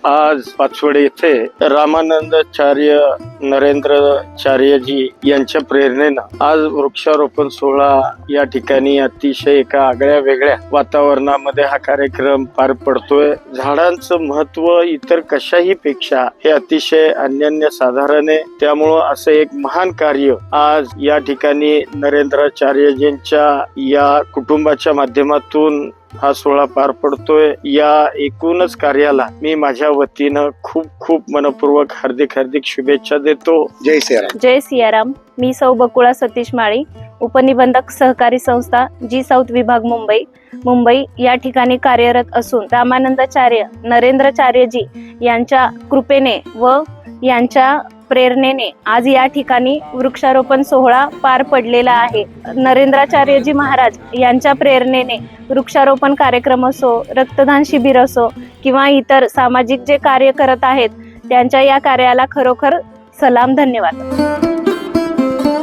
आज पाचवडे येथे रामानंदाचार्य नरेंद्राचार्यजी यांच्या प्रेरणेनं आज वृक्षारोपण सोहळा या ठिकाणी अतिशय एका आगळ्या वेगळ्या वातावरणामध्ये हा कार्यक्रम पार पडतोय. झाडांचं महत्व इतर कशाही पेक्षा हे अतिशय अनन्य साधारण आहे. त्यामुळं असं एक महान कार्य आज या ठिकाणी नरेंद्राचार्यजींच्या या कुटुंबाच्या माध्यमातून हा सोहळा पार पडतोय. या एकूणच कार्याला मी माझ्या वतीनं खूप खूप मनपूर्वक हार्दिक शुभेच्छा देतो. जय सियाराम. जय सियाराम. मी सौ बकुळा सतीश माळी, उपनिबंधक सहकारी संस्था जी साऊथ विभाग मुंबई या ठिकाणी कार्यरत असून रामानंदाचार्य नरेंद्राचार्यजी यांच्या कृपेने व यांच्या प्रेरणेने आज या ठिकाणी वृक्षारोपण सोहळा पार पडलेला आहे. नरेंद्राचार्यजी महाराज यांच्या प्रेरणेने वृक्षारोपण कार्यक्रम असो, रक्तदान शिबिर असो किंवा इतर सामाजिक जे कार्य करत आहेत त्यांच्या या कार्याला खरोखर सलाम, धन्यवाद.